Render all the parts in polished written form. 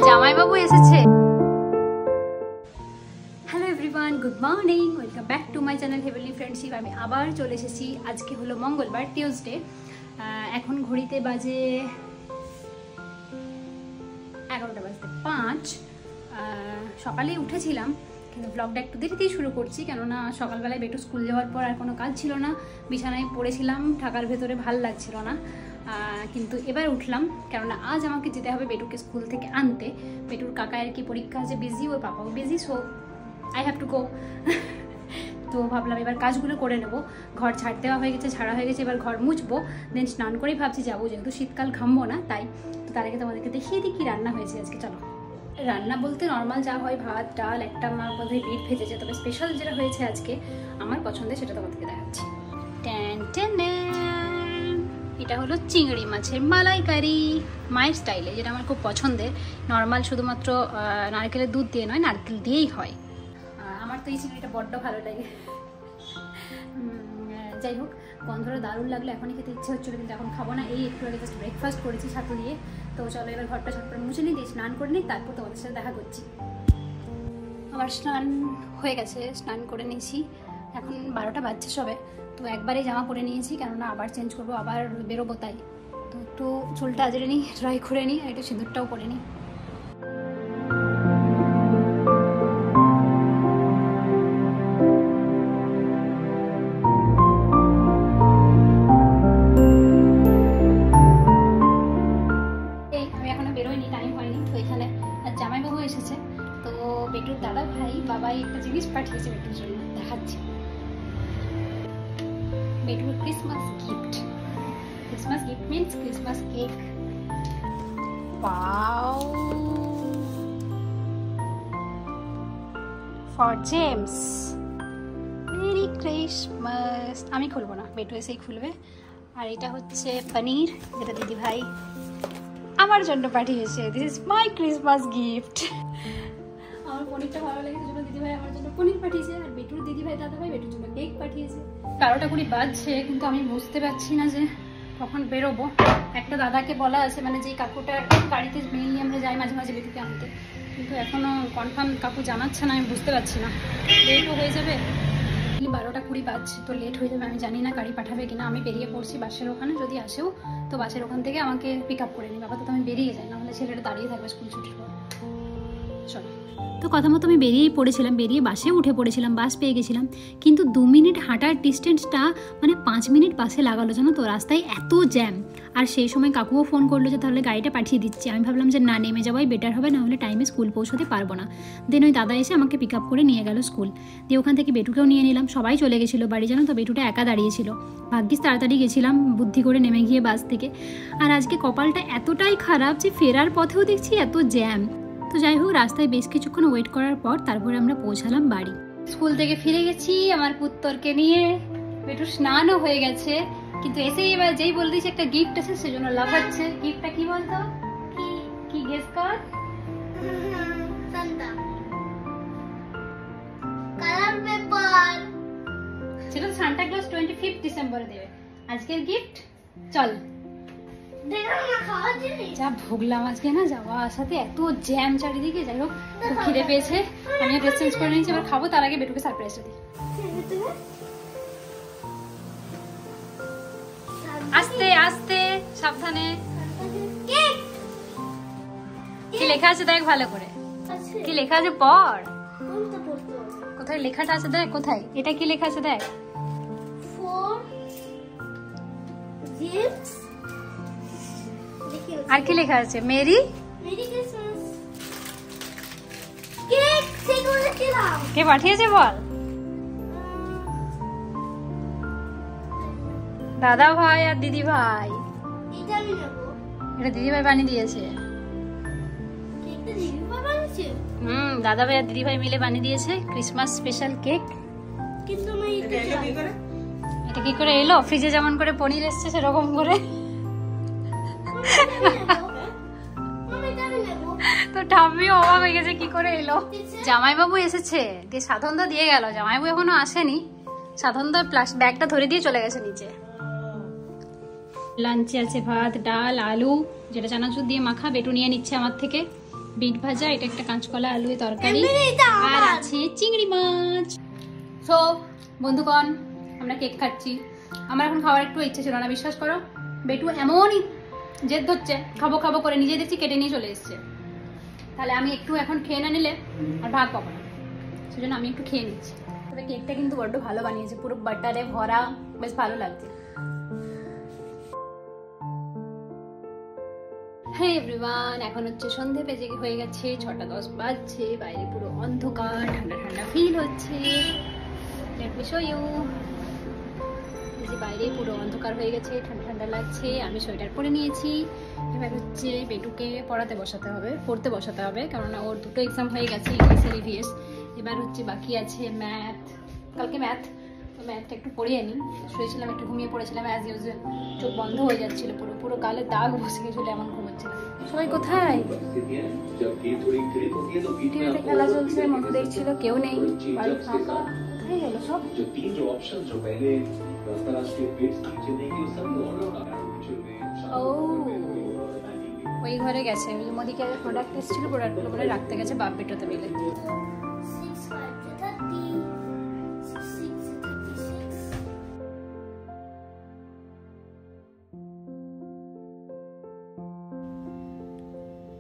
জামাইবাবু এসেছে। Hello everyone, good morning, welcome back to my channel heavenly friendship. আমি আবার চলে এসেছি। আজকে হলো মঙ্গলবার, টিউসডে। এখন ঘড়িতে বাজে 11:05। সকালেই উঠেছিলাম, কিন্তু ব্লগটা একটু দেরিতেই শুরু করছি, কেননা সকালবেলায় বেটু স্কুল যাওয়ার পর আর কোনো কাজ ছিল না। বিছানায় পড়েছিলাম, ঢাকার ভেতরে ভাল লাগছিল না। কিন্তু এবার উঠলাম, কেননা আজ আমাকে যেতে হবে বেটুকে স্কুল থেকে আনতে। বেটুর কাকা আর কি পরীক্ষা আছে, বিজি, ওর পাপাও busy, so I have to go. তো ভাবলাম এবার কাজগুলো করে নেবো। ঘর ঝাড় দেওয়া হয়ে গেছে, ঝাড়া হয়ে গেছে, এবার ঘর মুছবো, দেন স্নান করেই ভাবছি যাবো, যেহেতু শীতকাল ঘামবো না তাই। তো তার আগে তোমাদেরকে দেখিয়ে দিই কী রান্না হয়েছে আজকে। চলো, রান্না বলতে নর্মাল যা হয়, ভাত ডাল, একটা আমার বোধহয় বিট ভেজেছে, তবে স্পেশাল যেটা হয়েছে আজকে আমার পছন্দের সেটা তোমাদেরকে দেখাচ্ছি। এটা হলো চিংড়ি মাছের মালাইকারি, মায়ের স্টাইলে, যেটা আমার খুব পছন্দের। নর্মাল শুধুমাত্র নারকেলের দুধ দিয়ে নয়, নারকেল দিয়েই হয়। আমার তো এই চিংড়িটা বড্ড ভালো লাগে। যাই হোক, গন্ধটা দারুণ লাগলো, এখনই খেতে ইচ্ছে হচ্ছিলো, কিন্তু এখন খাবো না। এই একটু আগে জাস্ট ব্রেকফাস্ট করেছি ছাতু দিয়ে। তো চলো এবার ঘরটা ঝটপট মুছে নিই, দিয়ে স্নান করে নিই, তারপর তোমাদের সাথে দেখা করছি। আমার স্নান হয়ে গেছে, স্নান করে নিয়েছি। এখন 12টা বাজছে সবে। তো একবারে জামা পরে নিয়েছি, কেননা আবার চেঞ্জ করবো, আবার বেরোবো, তাই। তো একটু চুলটা আজরে নিই, ড্রাই করে নিই, আর একটু সিঁদুরটাও পরে নিই। জামাইবাবু এসেছে, তো বেটুর দাদা ভাই বাবাই একটা জিনিস পাঠিয়েছে বেটুর জন্য, দেখাচ্ছি। বেটুর Christmas gift. Christmas gift means Christmas cake. Wow, for James, merry Christmas. আমি খুলবো না, বেটু এসেই খুলবে। আর এটা হচ্ছে পনির, যেটা দিদি ভাই আমার জন্য পাঠিয়েছে। This is my Christmas gift. আমার পনিরটা ভালো লাগে, সেজন্য দিদিভাই আমার জন্য পনির পাঠিয়েছে। আর বেটুর দিদিভাই দাদা ভাই বেটুর জন্য কেক পাঠিয়েছে। 12টা 20 বাজছে, কিন্তু আমি বুঝতে পারছি না যে কখন বেরোবো। একটা দাদাকে বলা আছে, মানে যেই কাকুটার গাড়িতে মেনলি আমরা যাই মাঝে মাঝে বেটুকে আনতে, কিন্তু এখনো কনফার্ম কাকু জানাচ্ছে না, আমি বুঝতে পারছি না। লেটও হয়ে যাবে, 12টা 20 বাজছে, তো লেট হয়ে যাবে। আমি জানি না গাড়ি পাঠাবে কিনা। আমি বেরিয়ে পড়ছি বাসের ওখানে, যদি আসেও তো বাসের ওখান থেকে আমাকে পিক আপ করে নিই। আপাতত আমি বেরিয়ে যাই, নাহলে ছেলেটা দাঁড়িয়ে থাকবে স্কুল ছুটির পর। চলো, তো কথা মতো আমি বেরিয়েই পড়েছিলাম, বেরিয়ে বাসে উঠে পড়েছিলাম, বাস পেয়ে গেছিলাম। কিন্তু 2 মিনিট হাঁটার ডিস্টেন্সটা মানে 5 মিনিট বাসে লাগালো, জানো তো, রাস্তায় এত জ্যাম। আর সেই সময় কাকুও ফোন করলো যে তাহলে গাড়িটা পাঠিয়ে দিচ্ছি। আমি ভাবলাম যে না, নেমে যাওয়াই বেটার হবে, না হলে টাইমে স্কুল পৌঁছতে পারবো না। দেন ওই দাদা এসে আমাকে পিক আপ করে নিয়ে গেল স্কুল। দিয়ে ওখান থেকে বেটুকেও নিয়ে নিলাম। সবাই চলে গেছিলো বাড়ি, জানো তো, বেটুটা একা দাঁড়িয়েছিল। ভাগ্যিস তাড়াতাড়ি গেছিলাম, বুদ্ধি করে নেমে গিয়ে বাস থেকে। আর আজকে কপালটা এতটাই খারাপ যে ফেরার পথেও দেখছি এত জ্যাম। তো যাই হোক, রাস্তায় বেশ কিছুক্ষণ ওয়েট করার পর তারপরে আমরা পৌঁছালাম বাড়ি। স্কুল থেকে ফিরে গেছি আমার পুত্তরকে নিয়ে। বেটুর স্নানও হয়ে গেছে, কিন্তু এসেই এবার যেই বলে দিয়েছে একটা গিফট আছে, সেজন্য লাফাচ্ছে। গিফটটা কি বলতো? কি গেস কর? Santa colour paper. সেটা সান্টা ক্লজ 25 ডিসেম্বরে দেবে। আজকের গিফট চল যা ভুগলাম আজকে না, যাওয়া আসাতে এত জ্যাম চারিদিকে। যাই হোক, খুব খিদে পেয়েছে, আমি ড্রেস চেঞ্জ করে নিয়েছি, এবার খাবো। তার আগে বেটুকে সারপ্রাইজ দিই। আস্তে আস্তে, সাবধানে। কি লেখা আছে দেখ ভালো করে, কি লেখা আছে পড়। কোথায় লেখাটা আছে দেখ, কোথায়, এটা কি লেখা আছে দেখ। আর কি লেখা আছে? Merry Christmas cake. কে পাঠিয়েছে বল? দাদা ভাই আর দিদি ভাই। এটা দিদি ভাই বানিয়ে দিয়েছে। দাদা ভাই আর দিদি ভাই মিলে বানিয়ে দিয়েছে ক্রিসমাস স্পেশাল কেক। এটা কি করে এলো? ফ্রিজে যেমন করে পনির এসছে সেরকম করে। তো ঠাম্মিও অবাক হয়ে গেছে, কি করে এলো। জামাইবাবু এসেছে, দিয়ে সাধনদা দিয়ে গেল। জামাইবাবু এখনো আসেনি, সাধনদা ব্যাগটা ধরে দিয়ে চলে গেছে নিচে। লাঞ্চে আছে ভাত, ডাল, আলু যেটা চানাচুর দিয়ে মাখা, বেটু নিয়ে নিচ্ছে আমার থেকে, বিট ভাজা, এটা একটা কাঁচকলা আলু তরকারি, আর আছে চিংড়ি মাছ। সো বন্ধুগণ, আমরা কেক খাচ্ছি। আমার এখন খাওয়ার একটু ইচ্ছে ছিল না, বিশ্বাস করো। বেটু এমনই জেদ ধরছে খাবো খাবো করে, নিজে দেখছি কেটে নিয়ে চলে এসছে। তাহলে আমি একটু এখন খেয়ে না নিলে আর ভাগ পাবো না, সেজন্য আমি একটু খেয়ে নিচ্ছি। তবে কেকটা কিন্তু বড্ড ভালো বানিয়েছে, পুরো বাটারে ভরা, বেশ ভালো লাগছে। হ্যাঁ এভরিওয়ান, এখন হচ্ছে সন্ধে বেজে হয়ে গেছে, 6টা 10 বাজছে, বাইরে পুরো অন্ধকার, ঠান্ডা ঠান্ডা ফিল হচ্ছে। Let me show you. বাইরে পুরো অন্ধকার হয়ে গেছে, ঠান্ডা ঠান্ডা লাগছে। আমি সোয়েটার পরে নিয়েছি। এবার হচ্ছে বেটুকে পড়তে বসাতে হবে, কেননা ওর দুটো এক্সাম হয়ে গেছে, ইউএসএল ইভিএস। এবার হচ্ছে বাকি আছে ম্যাথ, কালকে ম্যাথ, তো ম্যাথটা একটু পড়িয়ে নিই। শুয়েছিলাম, একটু ঘুমিয়ে পড়েছিলাম অ্যাজ ইউজুয়াল, চোখ বন্ধ হয়ে যাচ্ছিল, পুরো পুরো গালে দাগ বসে গেছিলো, এমন ঘুমোচ্ছিলাম। সবাই কোথায়? টিভিতে খেলা চলছে, মতো দেখছিল, কেউ নেই, বাড়ি ফাঁকা। কোথায় গেল সব? ওই ঘরে গেছে, মোদিকে প্রোডাক্ট এসেছিল, প্রোডাক্টগুলো বলে রাখতে গেছে বাপ বেটোতে মিলে।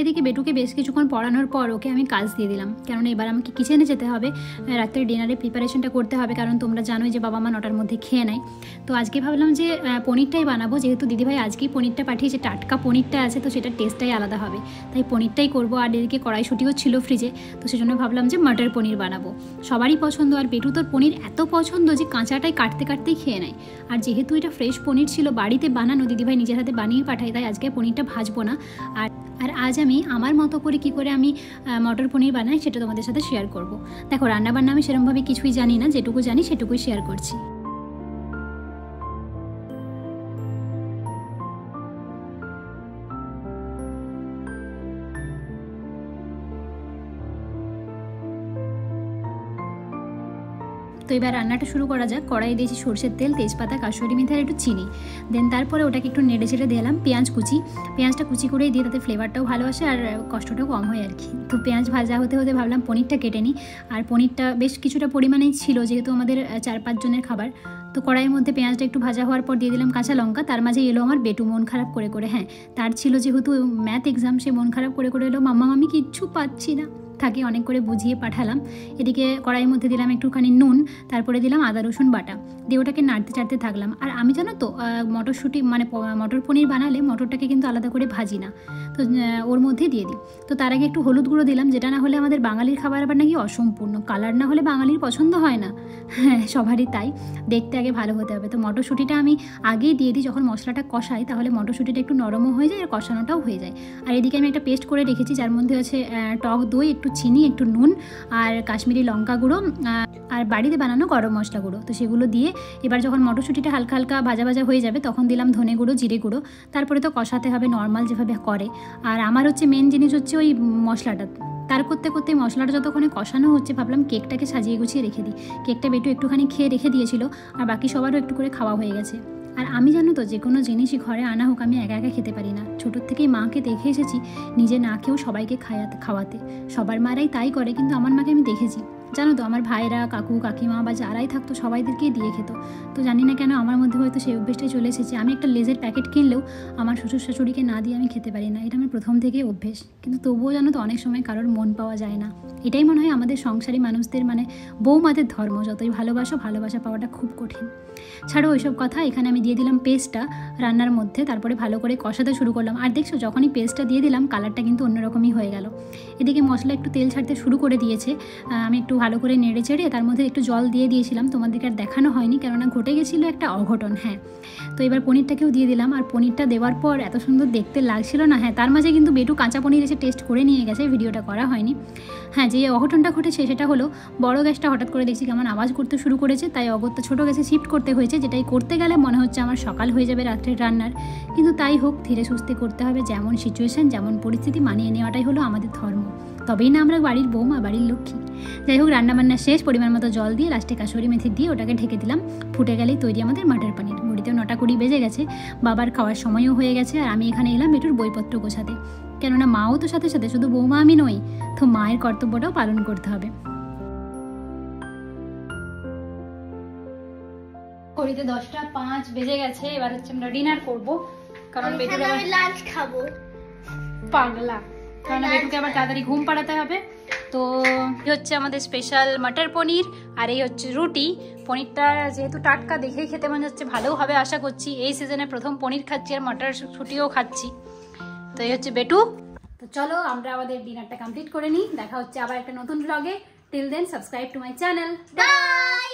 এদিকে বেটুকে বেশ কিছুক্ষণ পড়ানোর পর ওকে আমি কাজ দিয়ে দিলাম, কারণ এবার আমাকে কিচেনে যেতে হবে, রাত্রে ডিনারের প্রিপারেশনটা করতে হবে, কারণ তোমরা জানোই যে বাবা মা 9টার মধ্যে খেয়ে নেয়। তো আজকে ভাবলাম যে পনিরটাই বানাবো, যেহেতু দিদিভাই আজকেই পনিরটা পাঠিয়েছে, টাটকা পনিরটা আছে, তো সেটার টেস্টটাই আলাদা হবে, তাই পনিরটাই করবো। আর এদিকে কড়াইশুঁটিও ছিল ফ্রিজে, তো সেজন্য ভাবলাম যে মটর পনির বানাবো। সবারই পছন্দ, আর বেটু তোর পনির এত পছন্দ যে কাঁচাটাই কাটতেই খেয়ে নেয়। আর যেহেতু এটা ফ্রেশ পনির ছিল, বাড়িতে বানানো, দিদিভাই নিজের হাতে বানিয়ে পাঠায়, তাই আজকে পনিরটা ভাজবো না। আর আজ আমি আমার মতো করে কী করে আমি মটর পনির বানাই সেটা তোমাদের সাথে শেয়ার করব। দেখো, রান্নাবান্না আমি সেরকমভাবে কিছুই জানি না, যেটুকু জানি সেটুকুই শেয়ার করছি। তো এবার রান্নাটা শুরু করা যাক। কড়াই দিয়েছি সরষের তেল, তেজপাতা, কাসুরি মেথি আর একটু চিনি। দেন তারপরে ওটাকে একটু নেড়ে চেড়ে দিলাম পেঁয়াজটা কুচি করেই দিয়ে, তাতে ফ্লেভারটাও ভালো আসে আর কষ্টটাও কম হয় আর কি। তো পেঁয়াজ ভাজা হতে হতে ভাবলাম পনিরটা কেটে নিই। আর পনিরটা বেশ কিছুটা পরিমাণেই ছিল, যেহেতু আমাদের 4-5 জনের খাবার। তো কড়াইয়ের মধ্যে পেঁয়াজটা একটু ভাজা হওয়ার পর দিয়ে দিলাম কাঁচা লঙ্কা। তার মাঝে এলো আমার বেটু মন খারাপ করে। হ্যাঁ, তার ছিল যেহেতু ম্যাথ এক্সাম, সে মন খারাপ করে এলো, মাম্মা আমি কিচ্ছু পাচ্ছি না। থাকে অনেক করে বুঝিয়ে পাঠালাম। এদিকে কড়াইয়ের মধ্যে দিলাম একটুখানি নুন, তারপরে দিলাম আদা রসুন বাটা, দিয়ে ওটাকে নাড়তে চাড়তে থাকলাম। আর আমি জানো তো মটরশুঁটি মানে মটর পনির বানালে মটরটাকে কিন্তু আলাদা করে ভাজি না, তো ওর মধ্যে দিয়ে দিই। তো তার আগে একটু হলুদ গুঁড়ো দিলাম, যেটা না হলে আমাদের বাঙালির খাবার আবার নাকি অসম্পূর্ণ, কালার না হলে বাঙালির পছন্দ হয় না। হ্যাঁ, সবারই তাই, দেখতে আগে ভালো হতে হবে। তো মটরশুঁটিটা আমি আগেই দিয়ে দিই, যখন মশলাটা কষাই তাহলে মটরশুঁটিটা একটু নরমও হয়ে যায় আর কষানোটাও হয়ে যায়। আর এদিকে আমি একটা পেস্ট করে রেখেছি, যার মধ্যে আছে টক দই, একটু চিনি, একটু নুন আর কাশ্মীরি লঙ্কা গুঁড়ো আর বাড়িতে বানানো গরম মশলা গুঁড়ো। তো সেগুলো দিয়ে এবার যখন মটরশুঁটিটা হালকা হালকা ভাজা ভাজা হয়ে যাবে, তখন দিলাম ধনে গুঁড়ো, জিরে গুঁড়ো। তারপরে তো কষাতে হবে নর্মাল যেভাবে করে। আর আমার হচ্ছে মেন জিনিস হচ্ছে ওই মশলাটা। তার করতে করতে মশলাটা যতক্ষণে কষানো হচ্ছে, ভাবলাম কেকটাকে সাজিয়ে গুছিয়ে রেখে দিই। কেকটা বেটু একটুখানি খেয়ে রেখে দিয়েছিল, আর বাকি সবারও একটু করে খাওয়া হয়ে গেছে। আর আমি জানো তো, যে কোনো জিনিসই ঘরে আনা হোক আমি একা একা খেতে পারি না। ছোটোর থেকেই মাকে দেখে এসেছি নিজে না খেয়েও সবাইকে খাওয়াতে। সবার মারাই তাই করে, কিন্তু আমার মাকে আমি দেখেছি। জানো তো, আমার ভাইরা, কাকু, কাকিমা বা যারাই থাকতো সবাইদেরকেই দিয়ে খেত। তো জানি না কেন আমার মধ্যে হয়তো সেই অভ্যেসটাই চলে এসেছে। আমি একটা লেজের প্যাকেট কিনলেও আমার শ্বশুর শাশুড়িকে না দিয়ে আমি খেতে পারি না, এটা আমার প্রথম থেকেই অভ্যেস। কিন্তু তবুও জানো তো, অনেক সময় কারোর মন পাওয়া যায় না। এটাই মনে হয় আমাদের সংসারী মানুষদের মানে বৌমাদের ধর্ম, যতই ভালোবাসা পাওয়াটা খুব কঠিন। ছাড়ো ওইসব কথা। এখানে আমি দিয়ে দিলাম পেস্টটা রান্নার মধ্যে, তারপরে ভালো করে কষাতে শুরু করলাম। আর দেখছো, যখনই পেস্টটা দিয়ে দিলাম কালারটা কিন্তু অন্যরকমই হয়ে গেল। এদিকে মশলা একটু তেল ছাড়তে শুরু করে দিয়েছে। আমি একটু ভালো করে নেড়ে চেড়ে তার মধ্যে একটু জল দিয়ে দিয়েছিলাম, তোমাদেরকে আর দেখানো হয়নি কেননা ঘটে গেছিলো একটা অঘটন। হ্যাঁ, তো এবার পনিরটাকেও দিয়ে দিলাম। আর পনিরটা দেওয়ার পর এত সুন্দর দেখতে লাগছিল না। হ্যাঁ, তার মাঝে কিন্তু বেটু কাঁচা পনির এসে টেস্ট করে নিয়ে গেছে, ভিডিওটা করা হয়নি। হ্যাঁ, যে অঘটনটা ঘটেছে সেটা হলো, বড় গ্যাসটা হঠাৎ করে দেখছি কেমন আওয়াজ করতে শুরু করেছে, তাই অগত্যা ছোটো গ্যাসে শিফট করতে হয়েছে, যেটাই করতে গেলে মনে হচ্ছে আমার সকাল হয়ে যাবে রাত্রের রান্নার। কিন্তু তাই হোক, ধীরে সুস্থে করতে হবে, যেমন সিচুয়েশান যেমন পরিস্থিতি মানিয়ে নেওয়াটাই হলো আমাদের ধর্ম। তবেই না আমরা বাড়ির বৌমা, বাড়ির লক্ষ্মী। যাই হোক, রান্নাবান্না শেষ, পরিমাণ মতো জল দিয়ে লাস্টে কাসুরি মেথি দিয়ে ওটাকে ঢেকে দিলাম। ফুটে গেলেই তৈরি আমাদের মটর পনির। ঘড়িতেও 9:20 বেজে গেছে, বাবার খাওয়ার সময়ও হয়ে গেছে। আর আমি এখানে এলাম বেটুর বইপত্র গোছাতে, কেননা মাও তো সাথে সাথে, শুধু বৌমা আমি নই, তো মায়ের কর্তব্যটাও পালন করতে হবে। ঘড়িতে 10:05 বেজে গেছে। এবার হচ্ছে আমরা ডিনার করবো, কারণ বেটুর আবার লাঞ্চ খাবো। পাগলা, কারণ বেটুকে আবার তাড়াতাড়ি ঘুম পাড়াতে হবে। তো এই হচ্ছে আমাদের স্পেশাল মটর পনির, আর এই হচ্ছে রুটি। পনিরটা যেহেতু টাটকা, দেখেই খেতে মনে হচ্ছে ভালোও হবে আশা করছি। এই সিজনে প্রথম পনির খাচ্ছি আর মটর রুটিও খাচ্ছি। তো এই হচ্ছে বেটু। তো চলো আমরা আমাদের ডিনারটা কমপ্লিট করে নিই। দেখা হচ্ছে আবার একটা নতুন ব্লগে। Till then subscribe to my channel. By.